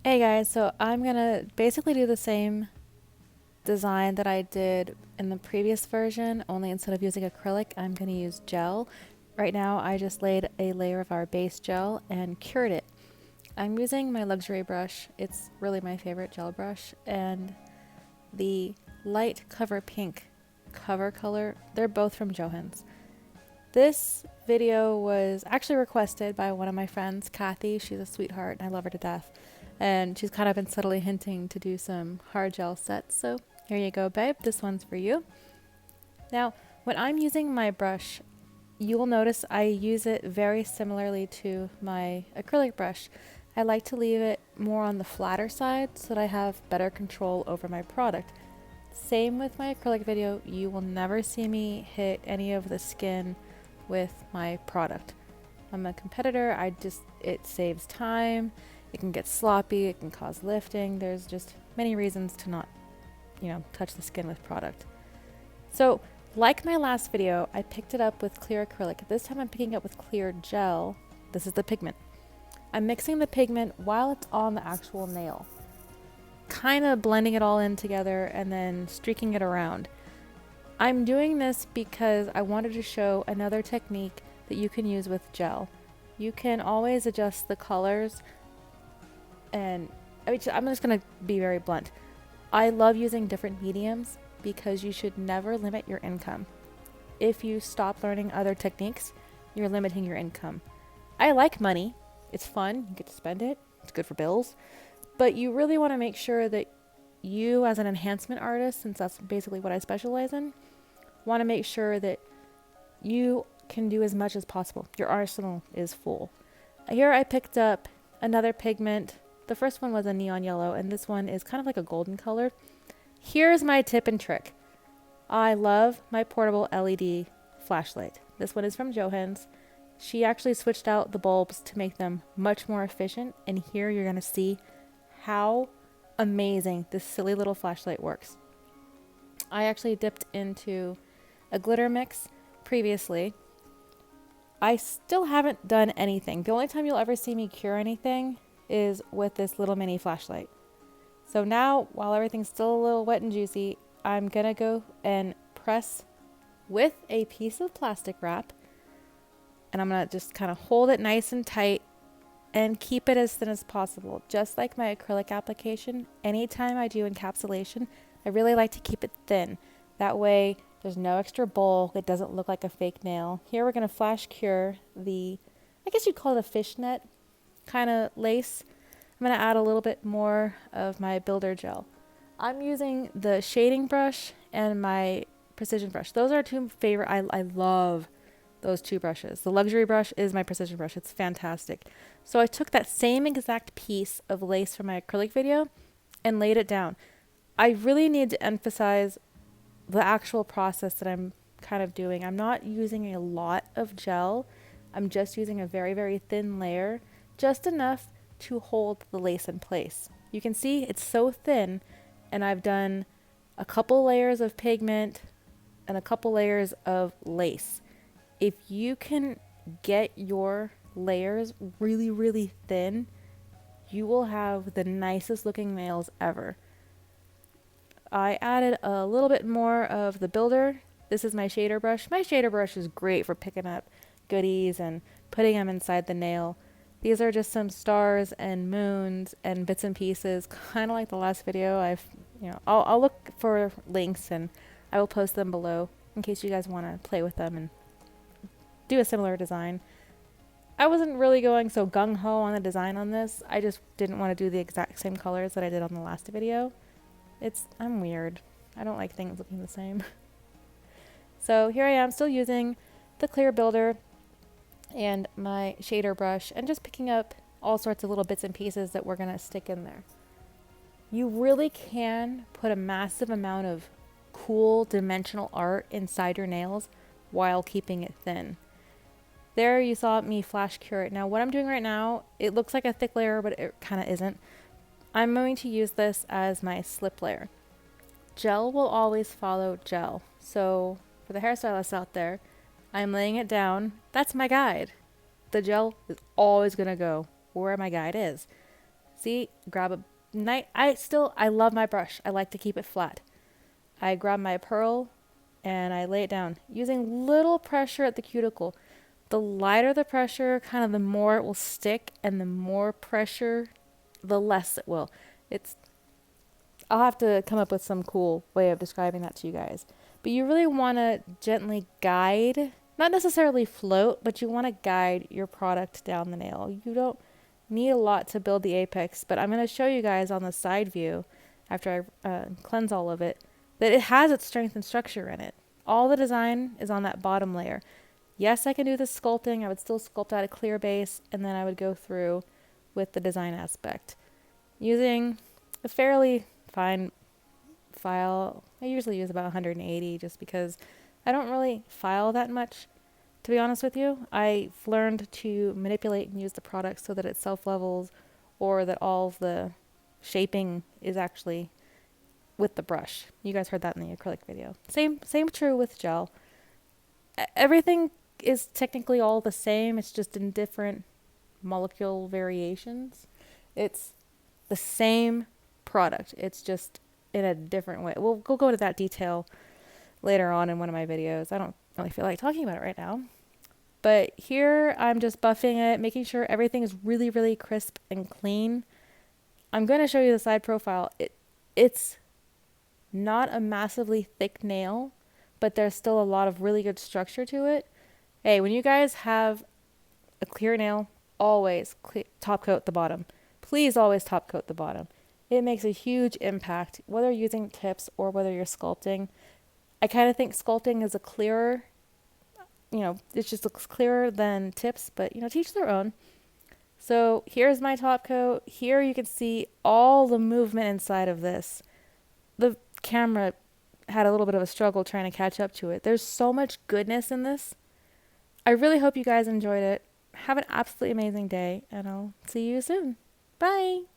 Hey guys, so I'm gonna basically do the same design that I did in the previous version, only instead of using acrylic, I'm gonna use gel. Right now, I just laid a layer of our base gel and cured it. I'm using my luxury brush. It's really my favorite gel brush, and the light cover pink cover color, they're both from Johans. This video was actually requested by one of my friends, Kathy. She's a sweetheart and I love her to death. And she's kind of been subtly hinting to do some hard gel sets. So here you go, babe. This one's for you. Now, when I'm using my brush, you will notice I use it very similarly to my acrylic brush. I like to leave it more on the flatter side so that I have better control over my product. Same with my acrylic video, you will never see me hit any of the skin with my product. I'm a competitor, it saves time, it can get sloppy, it can cause lifting, there's just many reasons to not, touch the skin with product. So, like my last video, I picked it up with clear acrylic. This time I'm picking it up with clear gel. This is the pigment. I'm mixing the pigment while it's on the actual nail, kind of blending it all in together and then streaking it around. I'm doing this because I wanted to show another technique that you can use with gel. You can always adjust the colors, and I'm just going to be very blunt. I love using different mediums because you should never limit your income. If you stop learning other techniques, you're limiting your income. I like money. It's fun. You get to spend it. It's good for bills. But you really want to make sure that you, as an enhancement artist, since that's basically what I specialize in, want to make sure that you can do as much as possible. Your arsenal is full. Here I picked up another pigment. The first one was a neon yellow, and this one is kind of like a golden color. Here's my tip and trick. I love my portable LED flashlight. This one is from Johans. She actually switched out the bulbs to make them much more efficient, and here you're going to see how amazing this silly little flashlight works. I actually dipped into a glitter mix previously. I still haven't done anything. The only time you'll ever see me cure anything is with this little mini flashlight. So now, while everything's still a little wet and juicy, I'm gonna go and press with a piece of plastic wrap, and I'm gonna just kind of hold it nice and tight and keep it as thin as possible. Just like my acrylic application, anytime I do encapsulation, I really like to keep it thin. That way there's no extra bulk, it doesn't look like a fake nail. Here we're gonna flash cure the, I guess you'd call it a fishnet kind of lace. I'm gonna add a little bit more of my builder gel. I'm using the shading brush and my precision brush. Those are two favorite, I love those two brushes. The luxury brush is my precision brush. It's fantastic. So I took that same exact piece of lace from my acrylic video and laid it down. I really need to emphasize the actual process that I'm kind of doing. I'm not using a lot of gel. I'm just using a very, very thin layer, just enough to hold the lace in place. You can see it's so thin, and I've done a couple layers of pigment and a couple layers of lace. If you can get your layers really, really thin, you will have the nicest looking nails ever. I added a little bit more of the builder. This is my shader brush. My shader brush is great for picking up goodies and putting them inside the nail. These are just some stars and moons and bits and pieces, kind of like the last video. I'll look for links and I will post them below in case you guys want to play with them and do a similar design. I wasn't really going so gung-ho on the design on this. I just didn't want to do the exact same colors that I did on the last video. I'm weird. I don't like things looking the same. So here I am still using the clear builder and my shader brush and just picking up all sorts of little bits and pieces that we're going to stick in there. You really can put a massive amount of cool dimensional art inside your nails while keeping it thin. There you saw me flash cure it. Now what I'm doing right now, it looks like a thick layer, but it kind of isn't. I'm going to use this as my slip layer. Gel will always follow gel. So for the hairstylists out there, I'm laying it down. That's my guide. The gel is always going to go where my guide is. See, grab a night. I love my brush. I like to keep it flat. I grab my pearl and I lay it down using little pressure at the cuticle. The lighter the pressure, kind of the more it will stick, and the more pressure, the less it will. It's I'll have to come up with some cool way of describing that to you guys. But you really want to gently guide, not necessarily float, but you want to guide your product down the nail. You don't need a lot to build the apex, but I'm going to show you guys on the side view after I cleanse all of it that it has its strength and structure in it. All the design is on that bottom layer. Yes, I can do the sculpting. I would still sculpt out a clear base, and then I would go through with the design aspect using a fairly fine file. I usually use about 180 just because I don't really file that much, to be honest with you. I've learned to manipulate and use the product so that it self-levels, or that all of the shaping is actually with the brush. You guys heard that in the acrylic video. Same true with gel. Everything is technically all the same. It's just in different molecule variations. It's the same product. It's just in a different way. We'll go into that detail later on in one of my videos. I don't really feel like talking about it right now. But here I'm just buffing it, making sure everything is really, really crisp and clean. I'm going to show you the side profile. It's not a massively thick nail, but there's still a lot of really good structure to it. Hey, when you guys have a clear nail, always top coat the bottom. Please always top coat the bottom. It makes a huge impact, whether you're using tips or whether you're sculpting. I kind of think sculpting is a clearer, it just looks clearer than tips, but, teach their own. So here's my top coat. Here you can see all the movement inside of this. The camera had a little bit of a struggle trying to catch up to it. There's so much goodness in this. I really hope you guys enjoyed it. Have an absolutely amazing day, and I'll see you soon. Bye!